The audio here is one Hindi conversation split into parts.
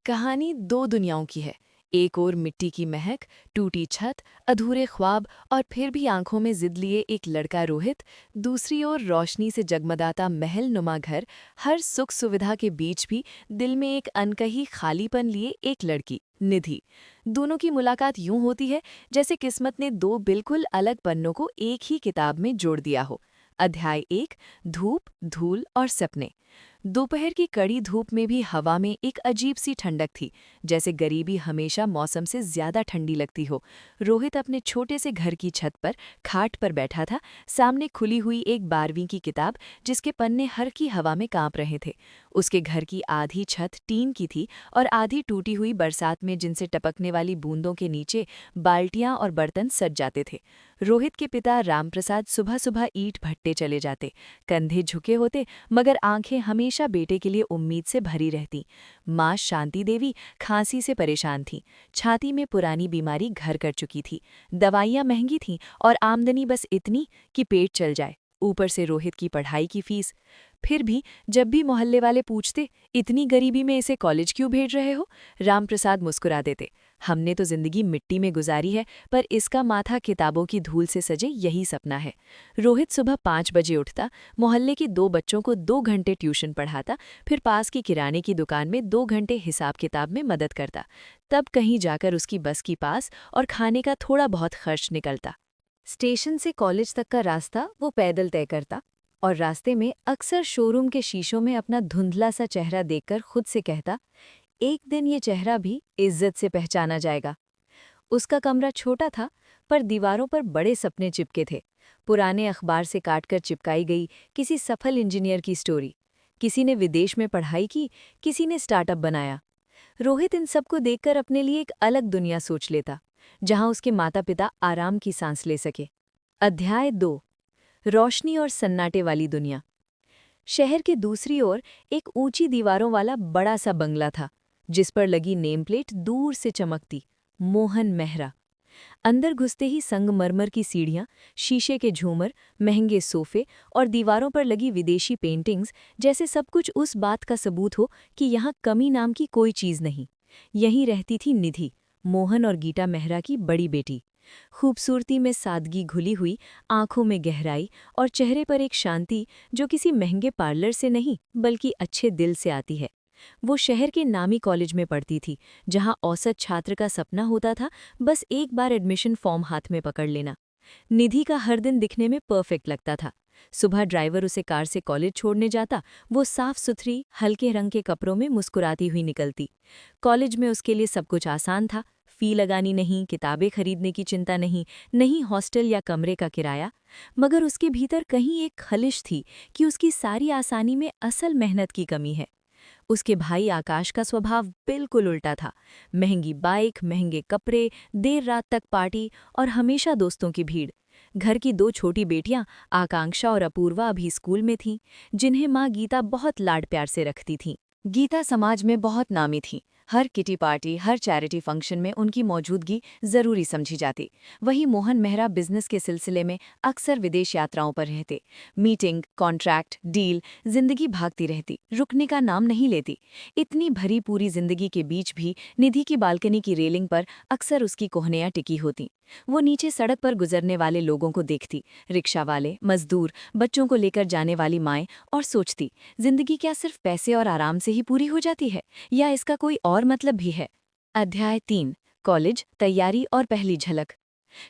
कहानी दो दुनियाओं की है। एक ओर मिट्टी की महक, टूटी छत, अधूरे ख्वाब और फिर भी आंखों में जिद लिए एक लड़का रोहित। दूसरी ओर रोशनी से जगमगाता महल नुमा घर, हर सुख सुविधा के बीच भी दिल में एक अनकही खालीपन लिए एक लड़की निधि। दोनों की मुलाकात यूं होती है जैसे किस्मत ने दो बिल्कुल अलग पन्नों को एक ही किताब में जोड़ दिया हो। अध्याय 1, धूप, धूल और सपने। दोपहर की कड़ी धूप में भी हवा में एक अजीब सी ठंडक थी, जैसे गरीबी हमेशा मौसम से ज्यादा ठंडी लगती हो। रोहित अपने छोटे से घर की छत पर खाट पर बैठा था, सामने खुली हुई एक 12वीं की किताब जिसके पन्ने हल्की हवा में कांप रहे थे। उसके घर की आधी छत टीन की थी और आधी टूटी हुई बरसात में जिनसे टपकने वाली बूंदों के नीचे बाल्टियां और बर्तन सज जाते थे। रोहित के पिता रामप्रसाद सुबह सुबह ईंट भट्टे चले जाते, कंधे झुके होते मगर आंखें हमेशा बेटे के लिए उम्मीद से भरी रहती। माँ शांति देवी खांसी से परेशान थी, छाती में पुरानी बीमारी घर कर चुकी थी, दवाइयाँ महंगी थीं और आमदनी बस इतनी कि पेट चल जाए, ऊपर से रोहित की पढ़ाई की फीस। फिर भी जब भी मोहल्ले वाले पूछते, इतनी गरीबी में इसे कॉलेज क्यों भेज रहे हो, रामप्रसाद मुस्कुरा देते, हमने तो जिंदगी मिट्टी में गुजारी है, पर इसका माथा किताबों की धूल से सजे यही सपना है। रोहित सुबह 5 बजे उठता, मोहल्ले के 2 बच्चों को 2 घंटे ट्यूशन पढ़ाता, फिर पास की किराने की दुकान में 2 घंटे हिसाब किताब में मदद करता। तब कहीं जाकर उसकी बस की पास और खाने का थोड़ा बहुत खर्च निकलता। स्टेशन से कॉलेज तक का रास्ता वो पैदल तय करता और रास्ते में अक्सर शोरूम के शीशों में अपना धुंधला सा चेहरा देखकर खुद से कहता, एक दिन ये चेहरा भी इज्जत से पहचाना जाएगा। उसका कमरा छोटा था, पर दीवारों पर बड़े सपने चिपके थे। पुराने अखबार से काटकर चिपकाई गई किसी सफल इंजीनियर की स्टोरी। किसी ने विदेश में पढ़ाई की, किसी ने स्टार्टअप बनाया। रोहित इन सबको देखकर अपने लिए एक अलग दुनिया सोच लेता, जहां उसके माता पिता आराम की सांस ले सके। अध्याय 2, रोशनी और सन्नाटे वाली दुनिया। शहर के दूसरी ओर एक ऊंची दीवारों वाला बड़ा सा बंगला था, जिस पर लगी नेम प्लेट दूर से चमकती, मोहन मेहरा। अंदर घुसते ही संगमरमर की सीढ़ियां, शीशे के झूमर, महंगे सोफे और दीवारों पर लगी विदेशी पेंटिंग्स, जैसे सब कुछ उस बात का सबूत हो कि यहाँ कमी नाम की कोई चीज नहीं। यहीं रहती थी निधि, मोहन और गीता मेहरा की बड़ी बेटी। खूबसूरती में सादगी घुली हुई, आंखों में गहराई और चेहरे पर एक शांति जो किसी महंगे पार्लर से नहीं बल्कि अच्छे दिल से आती है। वो शहर के नामी कॉलेज में पढ़ती थी, जहां औसत छात्र का सपना होता था बस एक बार एडमिशन फॉर्म हाथ में पकड़ लेना। निधि का हर दिन दिखने में परफेक्ट लगता था। सुबह ड्राइवर उसे कार से कॉलेज छोड़ने जाता, वो साफ सुथरी हल्के रंग के कपड़ों में मुस्कुराती हुई निकलती। कॉलेज में उसके लिए सब कुछ आसान था, फी लगानी नहीं, किताबें खरीदने की चिंता नहीं, नहीं हॉस्टल या कमरे का किराया। मगर उसके भीतर कहीं एक खलिश थी कि उसकी सारी आसानी में असल मेहनत की कमी है। उसके भाई आकाश का स्वभाव बिल्कुल उल्टा था। महंगी बाइक, महंगे कपड़े, देर रात तक पार्टी और हमेशा दोस्तों की भीड़। घर की 2 छोटी बेटियां, आकांक्षा और अपूर्वा, अभी स्कूल में थीं, जिन्हें माँ गीता बहुत लाड प्यार से रखती थीं। गीता समाज में बहुत नामी थी। हर किटी पार्टी, हर चैरिटी फंक्शन में उनकी मौजूदगी जरूरी समझी जाती। वहीं मोहन मेहरा बिजनेस के सिलसिले में अक्सर विदेश यात्राओं पर रहते। मीटिंग, कॉन्ट्रैक्ट, डील, जिंदगी भागती रहती, रुकने का नाम नहीं लेती। इतनी भरी पूरी जिंदगी के बीच भी निधि की बालकनी की रेलिंग पर अक्सर उसकी कोहनियां टिकी होती। वो नीचे सड़क पर गुजरने वाले लोगों को देखती, रिक्शा वाले, मजदूर, बच्चों को लेकर जाने वाली माएं, और सोचती, जिंदगी क्या सिर्फ पैसे और आराम से ही पूरी हो जाती है, या इसका कोई और मतलब भी है। अध्याय 3, कॉलेज, तैयारी और पहली झलक।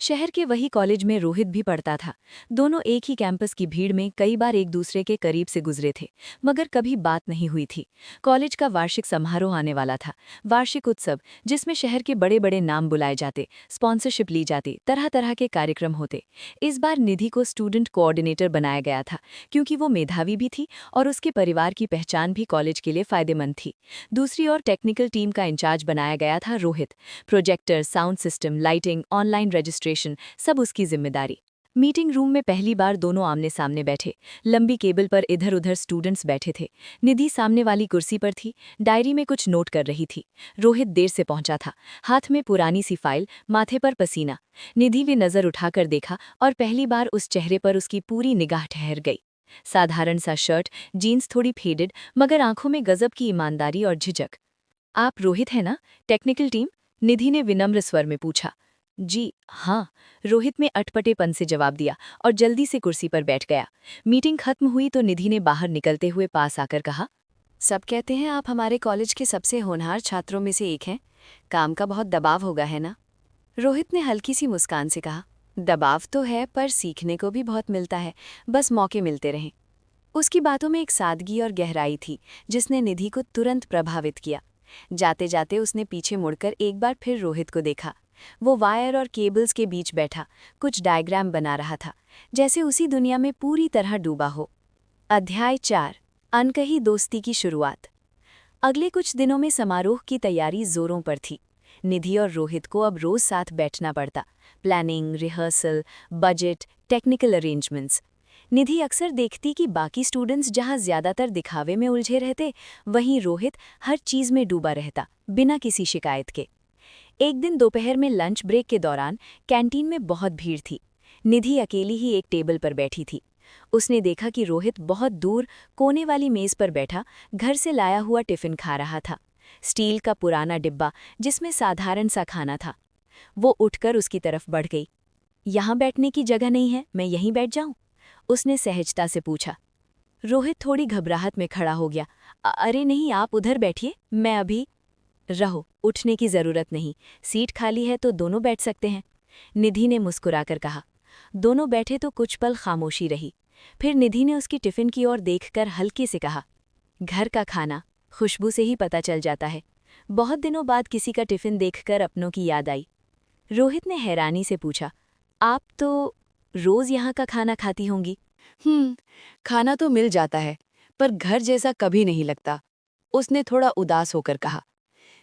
शहर के वही कॉलेज में रोहित भी पढ़ता था। दोनों एक ही कैंपस की भीड़ में कई बार एक दूसरे के करीब से गुजरे थे, मगर कभी बात नहीं हुई थी। कॉलेज का वार्षिक समारोह आने वाला था, वार्षिक उत्सव, जिसमें शहर के बड़े बड़े नाम बुलाए जाते, स्पॉन्सरशिप ली जाती, तरह तरह के कार्यक्रम होते। इस बार निधि को स्टूडेंट कोऑर्डिनेटर बनाया गया था, क्योंकि वो मेधावी भी थी और उसके परिवार की पहचान भी कॉलेज के लिए फायदेमंद थी। दूसरी ओर टेक्निकल टीम का इंचार्ज बनाया गया था Rohit. Projector, sound system, lighting, online registration, सब उसकी जिम्मेदारी। मीटिंग रूम में पहली बार दोनों आमने सामने बैठे। लंबी केबल पर इधर उधर स्टूडेंट्स बैठे थे। निधि सामने वाली कुर्सी पर थी, डायरी में कुछ नोट कर रही थी। रोहित देर से पहुंचा था, हाथ में पुरानी सी फाइल, माथे पर पसीना। निधि भी नजर उठाकर देखा और पहली बार उस चेहरे पर उसकी पूरी निगाह ठहर गई। साधारण सा शर्ट, जीन्स थोड़ी फेडेड, मगर आंखों में गजब की ईमानदारी और झिझक। आप रोहित हैं ना, टेक्निकल टीम? निधि ने विनम्र स्वर में पूछा। जी हाँ, रोहित ने अटपटेपन से जवाब दिया और जल्दी से कुर्सी पर बैठ गया। मीटिंग खत्म हुई तो निधि ने बाहर निकलते हुए पास आकर कहा, सब कहते हैं आप हमारे कॉलेज के सबसे होनहार छात्रों में से एक हैं। काम का बहुत दबाव होगा है ना? रोहित ने हल्की सी मुस्कान से कहा, दबाव तो है पर सीखने को भी बहुत मिलता है, बस मौके मिलते रहें। उसकी बातों में एक सादगी और गहराई थी जिसने निधि को तुरंत प्रभावित किया। जाते जाते उसने पीछे मुड़कर एक बार फिर रोहित को देखा। वो वायर और केबल्स के बीच बैठा कुछ डायग्राम बना रहा था, जैसे उसी दुनिया में पूरी तरह डूबा हो। अध्याय 4, अनकही दोस्ती की शुरुआत। अगले कुछ दिनों में समारोह की तैयारी जोरों पर थी। निधि और रोहित को अब रोज साथ बैठना पड़ता। Planning, rehearsal, budget, technical arrangements. Nidhi अक्सर देखती कि बाकी स्टूडेंट्स जहां ज्यादातर दिखावे में उलझे रहते, वहीं रोहित हर चीज में डूबा रहता, बिना किसी शिकायत के। एक दिन दोपहर में लंच ब्रेक के दौरान कैंटीन में बहुत भीड़ थी। निधि अकेली ही एक टेबल पर बैठी थी। उसने देखा कि रोहित बहुत दूर कोने वाली मेज पर बैठा घर से लाया हुआ टिफिन खा रहा था। स्टील का पुराना डिब्बा जिसमें साधारण सा खाना था। वो उठकर उसकी तरफ बढ़ गई। यहाँ बैठने की जगह नहीं है, मैं यहीं बैठ जाऊं? उसने सहजता से पूछा। रोहित थोड़ी घबराहट में खड़ा हो गया। अरे नहीं, आप उधर बैठिए, मैं अभी। रहो, उठने की जरूरत नहीं, सीट खाली है तो दोनों बैठ सकते हैं। निधि ने मुस्कुराकर कहा। दोनों बैठे तो कुछ पल खामोशी रही। फिर निधि ने उसकी टिफिन की ओर देखकर हल्के से कहा, घर का खाना खुशबू से ही पता चल जाता है। बहुत दिनों बाद किसी का टिफिन देखकर अपनों की याद आई। रोहित ने हैरानी से पूछा, आप तो रोज यहाँ का खाना खाती होंगी? खाना तो मिल जाता है, पर घर जैसा कभी नहीं लगता, उसने थोड़ा उदास होकर कहा।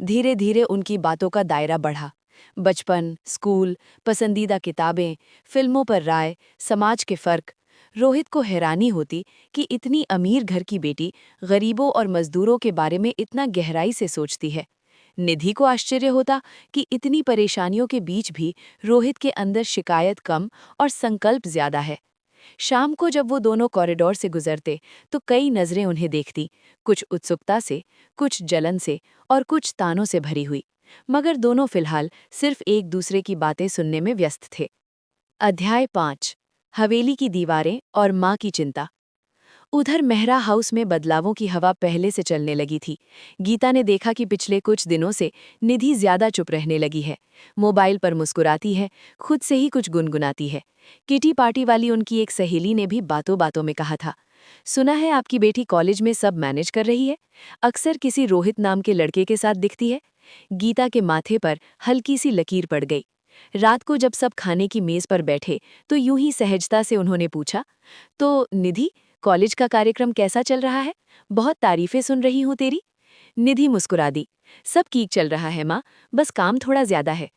धीरे धीरे उनकी बातों का दायरा बढ़ा। बचपन, स्कूल, पसंदीदा किताबें, फिल्मों पर राय, समाज के फर्क। रोहित को हैरानी होती कि इतनी अमीर घर की बेटी गरीबों और मजदूरों के बारे में इतना गहराई से सोचती है। निधि को आश्चर्य होता कि इतनी परेशानियों के बीच भी रोहित के अंदर शिकायत कम और संकल्प ज्यादा है। शाम को जब वो दोनों कॉरिडोर से गुजरते तो कई नजरें उन्हें देखती, कुछ उत्सुकता से, कुछ जलन से और कुछ तानों से भरी हुई, मगर दोनों फिलहाल सिर्फ एक दूसरे की बातें सुनने में व्यस्त थे। अध्याय 5, हवेली की दीवारें और माँ की चिंता। उधर मेहरा हाउस में बदलावों की हवा पहले से चलने लगी थी। गीता ने देखा कि पिछले कुछ दिनों से निधि ज्यादा चुप रहने लगी है। मोबाइल पर मुस्कुराती है, खुद से ही कुछ गुनगुनाती है। किटी पार्टी वाली उनकी एक सहेली ने भी बातों बातों में कहा था, सुना है आपकी बेटी कॉलेज में सब मैनेज कर रही है, अक्सर किसी रोहित नाम के लड़के के साथ दिखती है। गीता के माथे पर हल्की सी लकीर पड़ गई। रात को जब सब खाने की मेज पर बैठे तो यूं ही सहजता से उन्होंने पूछा, तो निधि, कॉलेज का कार्यक्रम कैसा चल रहा है? बहुत तारीफें सुन रही हूं तेरी। निधि मुस्कुरा दी। सब ठीक चल रहा है माँ, बस काम थोड़ा ज्यादा है।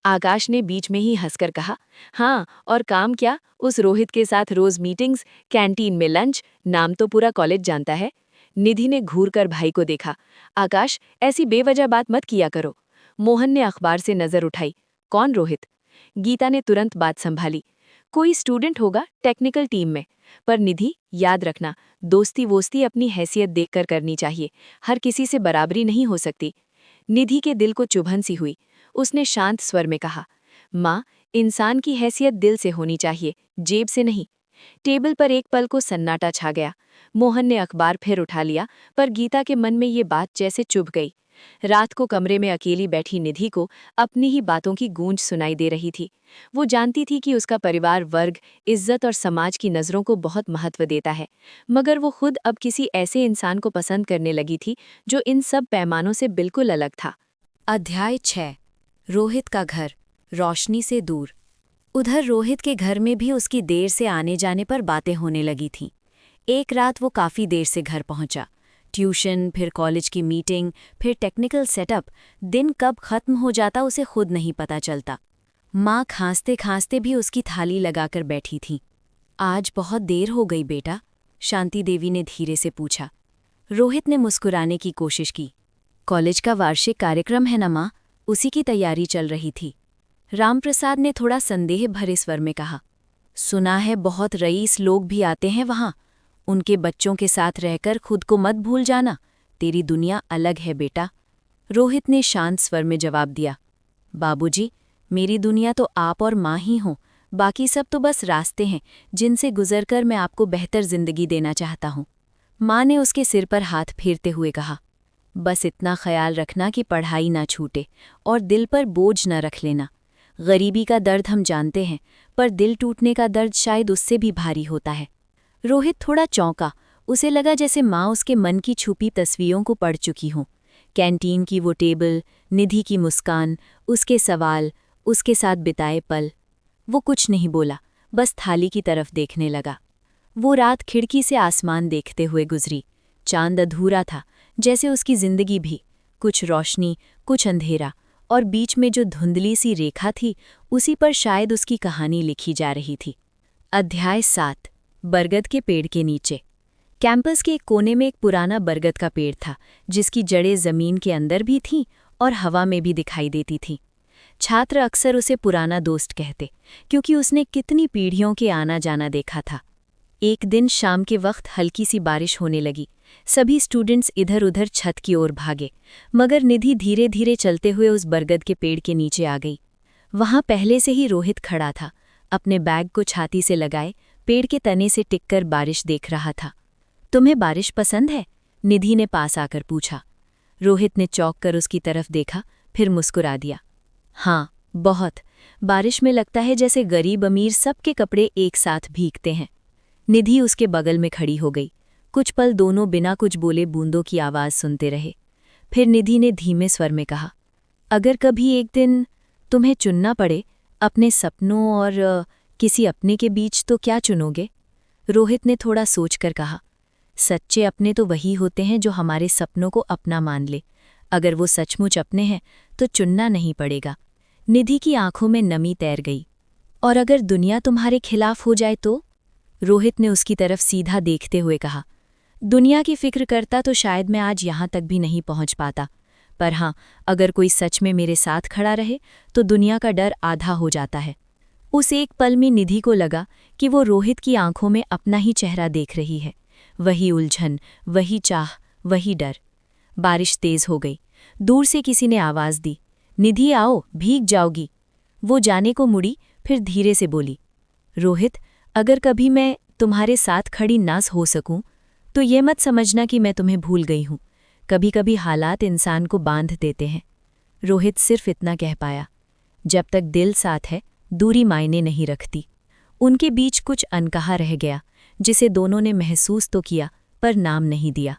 आकाश ने बीच में ही हंसकर कहा, हाँ और काम क्या, उस रोहित के साथ रोज मीटिंग्स, कैंटीन में लंच, नाम तो पूरा कॉलेज जानता है। निधि ने घूरकर भाई को देखा। आकाश, ऐसी बेवजह बात मत किया करो। मोहन ने अखबार से नजर उठाई। कौन रोहित? गीता ने तुरंत बात संभाली। कोई स्टूडेंट होगा टेक्निकल टीम में। पर निधि, याद रखना, दोस्ती वोस्ती अपनी हैसियत देखकर करनी चाहिए, हर किसी से बराबरी नहीं हो सकती। निधि के दिल को चुभन सी हुई। उसने शांत स्वर में कहा, माँ, इंसान की हैसियत दिल से होनी चाहिए, जेब से नहीं। टेबल पर एक पल को सन्नाटा छा गया। मोहन ने अखबार फिर उठा लिया, पर गीता के मन में ये बात जैसे चुभ गई। रात को कमरे में अकेली बैठी निधि को अपनी ही बातों की गूंज सुनाई दे रही थी। वो जानती थी कि उसका परिवार वर्ग, इज्जत और समाज की नज़रों को बहुत महत्व देता है, मगर वो खुद अब किसी ऐसे इंसान को पसंद करने लगी थी जो इन सब पैमानों से बिल्कुल अलग था। अध्याय 6, रोहित का घर, रोशनी से दूर। उधर रोहित के घर में भी उसकी देर से आने जाने पर बातें होने लगी थीं। एक रात वो काफ़ी देर से घर पहुंचा। ट्यूशन, फिर कॉलेज की मीटिंग, फिर टेक्निकल सेटअप, दिन कब खत्म हो जाता उसे खुद नहीं पता चलता। माँ खांसते खांसते भी उसकी थाली लगाकर बैठी थी। आज बहुत देर हो गई बेटा, शांति देवी ने धीरे से पूछा। रोहित ने मुस्कुराने की कोशिश की। कॉलेज का वार्षिक कार्यक्रम है ना माँ, उसी की तैयारी चल रही थी। रामप्रसाद ने थोड़ा संदेह भरे स्वर में कहा। सुना है बहुत रईस लोग भी आते हैं वहाँ, उनके बच्चों के साथ रहकर खुद को मत भूल जाना, तेरी दुनिया अलग है बेटा। रोहित ने शांत स्वर में जवाब दिया, बाबूजी, मेरी दुनिया तो आप और माँ ही हों, बाकी सब तो बस रास्ते हैं जिनसे गुजरकर मैं आपको बेहतर जिंदगी देना चाहता हूँ। माँ ने उसके सिर पर हाथ फेरते हुए कहा, बस इतना ख्याल रखना कि पढ़ाई ना छूटे और दिल पर बोझ न रख लेना। गरीबी का दर्द हम जानते हैं, पर दिल टूटने का दर्द शायद उससे भी भारी होता है। रोहित थोड़ा चौंका। उसे लगा जैसे माँ उसके मन की छुपी तस्वीरों को पढ़ चुकी हों। कैंटीन की वो टेबल, निधि की मुस्कान, उसके सवाल, उसके साथ बिताए पल। वो कुछ नहीं बोला, बस थाली की तरफ देखने लगा। वो रात खिड़की से आसमान देखते हुए गुजरी। चांद अधूरा था, जैसे उसकी जिंदगी भी, कुछ रोशनी, कुछ अंधेरा, और बीच में जो धुंधली सी रेखा थी, उसी पर शायद उसकी कहानी लिखी जा रही थी। अध्याय 7। बरगद के पेड़ के नीचे। कैंपस के एक कोने में एक पुराना बरगद का पेड़ था, जिसकी जड़ें जमीन के अंदर भी थीं और हवा में भी दिखाई देती थीं। छात्र अक्सर उसे पुराना दोस्त कहते, क्योंकि उसने कितनी पीढ़ियों के आना जाना देखा था। एक दिन शाम के वक्त हल्की सी बारिश होने लगी। सभी स्टूडेंट्स इधर उधर छत की ओर भागे, मगर निधि धीरे धीरे चलते हुए उस बरगद के पेड़ के नीचे आ गई। वहां पहले से ही रोहित खड़ा था, अपने बैग को छाती से लगाए, पेड़ के तने से टिककर बारिश देख रहा था। तुम्हें बारिश पसंद है? निधि ने पास आकर पूछा। रोहित ने चौंक कर उसकी तरफ देखा, फिर मुस्कुरा दिया। हाँ, बहुत। बारिश में लगता है जैसे गरीब अमीर सबके कपड़े एक साथ भीगते हैं। निधि उसके बगल में खड़ी हो गई। कुछ पल दोनों बिना कुछ बोले बूंदों की आवाज़ सुनते रहे। फिर निधि ने धीमे स्वर में कहा, अगर कभी एक दिन तुम्हें चुनना पड़े, अपने सपनों और किसी अपने के बीच, तो क्या चुनोगे? रोहित ने थोड़ा सोचकर कहा, सच्चे अपने तो वही होते हैं जो हमारे सपनों को अपना मान ले। अगर वो सचमुच अपने हैं तो चुनना नहीं पड़ेगा। निधि की आंखों में नमी तैर गई। और अगर दुनिया तुम्हारे खिलाफ हो जाए तो? रोहित ने उसकी तरफ सीधा देखते हुए कहा, दुनिया की फिक्र करता तो शायद मैं आज यहाँ तक भी नहीं पहुँच पाता। पर हाँ, अगर कोई सच में मेरे साथ खड़ा रहे तो दुनिया का डर आधा हो जाता है। उस एक पल में निधि को लगा कि वो रोहित की आंखों में अपना ही चेहरा देख रही है। वही उलझन, वही चाह, वही डर। बारिश तेज हो गई। दूर से किसी ने आवाज़ दी, निधि आओ, भीग जाओगी। वो जाने को मुड़ी, फिर धीरे से बोली, रोहित, अगर कभी मैं तुम्हारे साथ खड़ी ना हो सकूं, तो ये मत समझना कि मैं तुम्हें भूल गई हूं। कभी कभी हालात इंसान को बांध देते हैं। रोहित सिर्फ इतना कह पाया, जब तक दिल साथ है, दूरी मायने नहीं रखती। उनके बीच कुछ अनकहा रह गया, जिसे दोनों ने महसूस तो किया, पर नाम नहीं दिया।